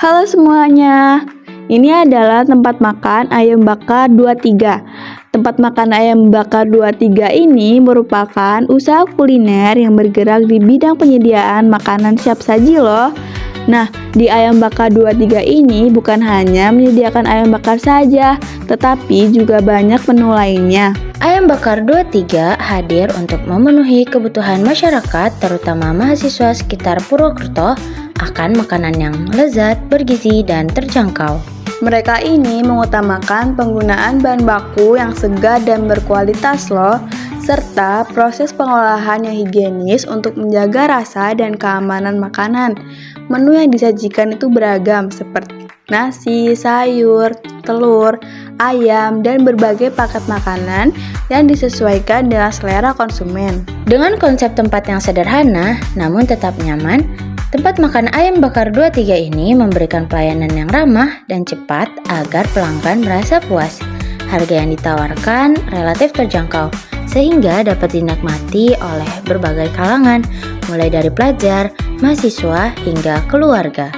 Halo semuanya, ini adalah tempat makan ayam bakar 23. Tempat makan ayam bakar 23 ini merupakan usaha kuliner yang bergerak di bidang penyediaan makanan siap saji loh. Nah, di ayam bakar 23 ini bukan hanya menyediakan ayam bakar saja, tetapi juga banyak menu lainnya. Ayam bakar 23 hadir untuk memenuhi kebutuhan masyarakat, terutama mahasiswa sekitar Purwokerto, akan makanan yang lezat, bergizi, dan terjangkau. Mereka ini mengutamakan penggunaan bahan baku yang segar dan berkualitas loh, serta proses pengolahan yang higienis untuk menjaga rasa dan keamanan makanan. Menu yang disajikan itu beragam seperti nasi, sayur, telur, ayam, dan berbagai paket makanan yang disesuaikan dengan selera konsumen. Dengan konsep tempat yang sederhana, namun tetap nyaman, tempat makan ayam bakar 23 ini memberikan pelayanan yang ramah dan cepat agar pelanggan merasa puas. Harga yang ditawarkan relatif terjangkau, sehingga dapat dinikmati oleh berbagai kalangan, mulai dari pelajar, mahasiswa, hingga keluarga.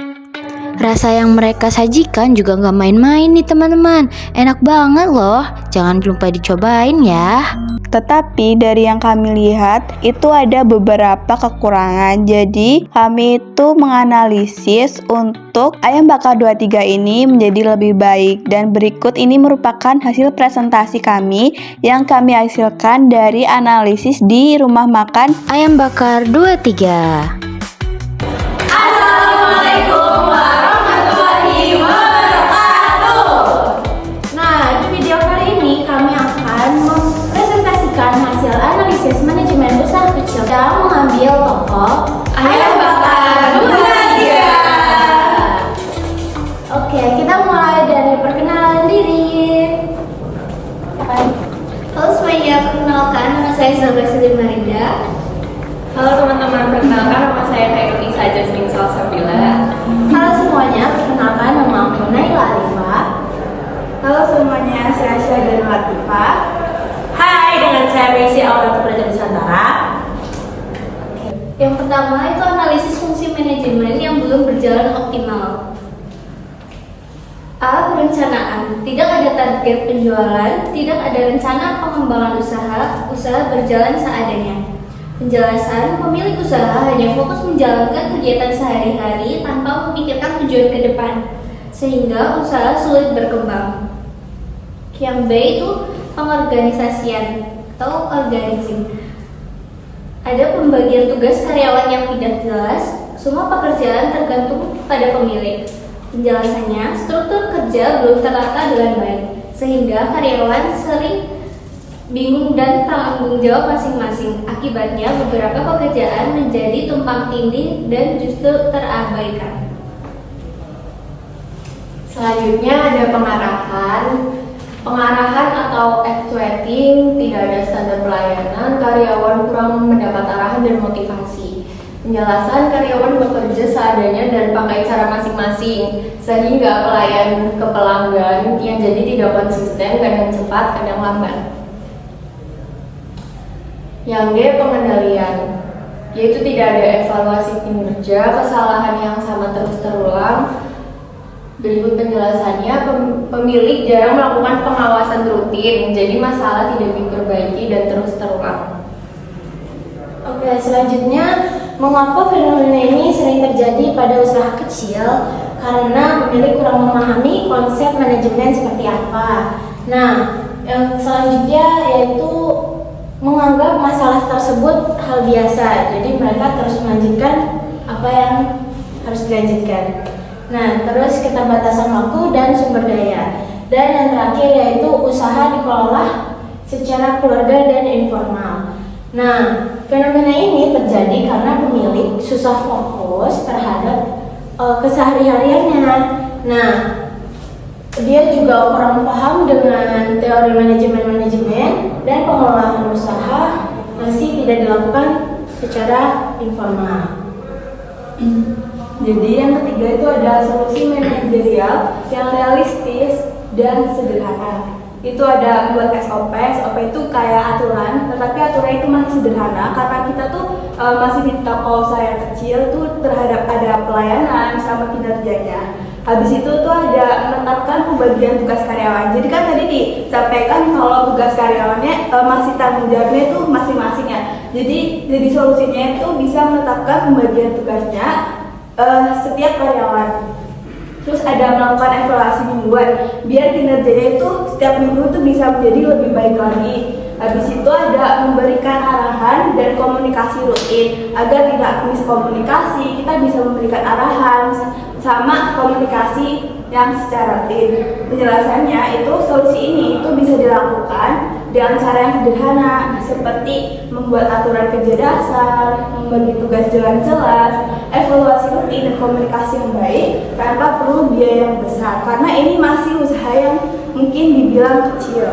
Rasa yang mereka sajikan juga nggak main-main nih teman-teman. Enak banget loh, jangan lupa dicobain ya. Tetapi dari yang kami lihat itu ada beberapa kekurangan. Jadi kami itu menganalisis untuk ayam bakar 23 ini menjadi lebih baik. Dan berikut ini merupakan hasil presentasi kami yang kami hasilkan dari analisis di rumah makan Ayam bakar 23. Hasil analisis manajemen usaha kecil yang mengambil toko ayam bakar 23. Oke, kita mulai dari perkenalan diri. Halo semuanya, perkenalkan nama saya Salva Marida. Halo teman-teman, perkenalkan nama saya Kairunisa Jasmine Salsabila. Halo semuanya, perkenalkan nama aku Naila Arifah. Halo semuanya, saya Syahdan Latifah. Hai, dengan saya Messi Aurel Pelajar Nusantara. Yang pertama itu analisis fungsi manajemen yang belum berjalan optimal. A. Perencanaan. Tidak ada target penjualan, tidak ada rencana pengembangan usaha berjalan seadanya. Penjelasan, pemilik usaha hanya fokus menjalankan kegiatan sehari-hari tanpa memikirkan tujuan ke depan, sehingga usaha sulit berkembang. Yang B itu pengorganisasian atau organizing. Ada pembagian tugas karyawan yang tidak jelas, semua pekerjaan tergantung pada pemilik. Penjelasannya, struktur kerja belum tertata dengan baik, sehingga karyawan sering bingung dan tanggung jawab masing-masing. Akibatnya, beberapa pekerjaan menjadi tumpang tindih dan justru terabaikan. Selanjutnya ada pengarahan atau actuating, tidak ada standar pelayanan, karyawan kurang mendapat arahan dan motivasi. Penjelasan, karyawan bekerja seadanya dan pakai cara masing-masing, sehingga pelayan ke pelanggan yang jadi tidak konsisten, kadang cepat, kadang lambat. Yang D, pengendalian, yaitu tidak ada evaluasi kinerja, kesalahan yang sama terus terulang. Berikut penjelasannya, pemilik jarang melakukan pengawasan rutin, jadi masalah tidak diperbaiki dan terus terulang. Oke, selanjutnya, mengapa fenomena ini sering terjadi pada usaha kecil? Karena pemilik kurang memahami konsep manajemen seperti apa. Nah, yang selanjutnya yaitu menganggap masalah tersebut hal biasa, jadi mereka terus melanjutkan apa yang harus dilanjutkan. Nah, terus keterbatasan waktu dan sumber daya. Dan yang terakhir yaitu usaha dikelola secara keluarga dan informal. Nah, fenomena ini terjadi karena pemilik susah fokus terhadap kesehari-hariannya. Nah, dia juga kurang paham dengan teori manajemen dan pengelolaan usaha masih tidak dilakukan secara informal. Jadi yang ketiga itu ada solusi manajerial yang realistis dan sederhana. Itu ada buat SOP itu kayak aturan, tetapi aturan itu masih sederhana karena kita tuh masih di toko usaha yang kecil tuh terhadap ada pelayanan sama kinerjanya. Habis itu tuh ada menetapkan pembagian tugas karyawan. Jadi kan tadi disampaikan kalau tugas karyawannya masih tanggung jawabnya itu masing-masing ya. Jadi solusinya itu bisa menetapkan pembagian tugasnya setiap karyawan. Terus ada melakukan evaluasi mingguan biar kinerjanya itu setiap minggu itu bisa menjadi lebih baik lagi. Habis itu ada memberikan arahan dan komunikasi rutin agar tidak miskomunikasi. Kita bisa memberikan arahan sama komunikasi yang secara rutin. Penjelasannya itu solusi ini itu bisa dilakukan dengan cara yang sederhana seperti membuat aturan kerja dasar, membagi tugas dengan jelas, evaluasi rutin dan komunikasi yang baik tanpa perlu biaya yang besar. Karena ini masih usaha yang mungkin dibilang kecil.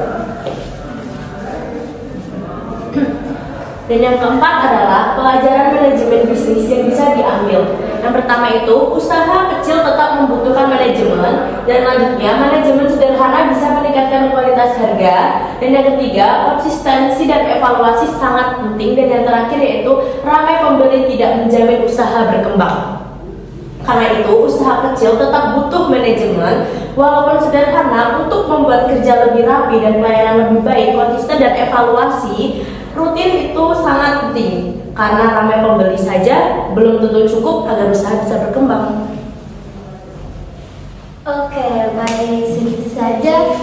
Dan yang keempat adalah pelajaran manajemen bisnis yang bisa diambil. Yang pertama itu, usaha kecil tetap membutuhkan manajemen. Dan selanjutnya, manajemen sederhana bisa meningkatkan kualitas harga. Dan yang ketiga, konsistensi dan evaluasi sangat penting. Dan yang terakhir yaitu, ramai pembeli tidak menjamin usaha berkembang. Karena itu, usaha kecil tetap butuh manajemen, walaupun sederhana, untuk membuat kerja lebih rapi dan pelayanan lebih baik, konsisten dan evaluasi rutin itu sangat penting. Karena ramai pembeli saja belum tentu cukup agar usaha bisa berkembang. Oke, baik, segitu saja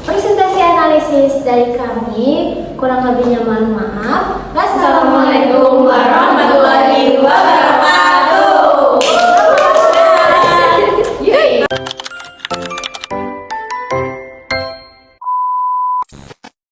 presentasi analisis dari kami. Kurang lebihnya mohon maaf. Wassalamualaikum warahmatullahi wabarakatuh.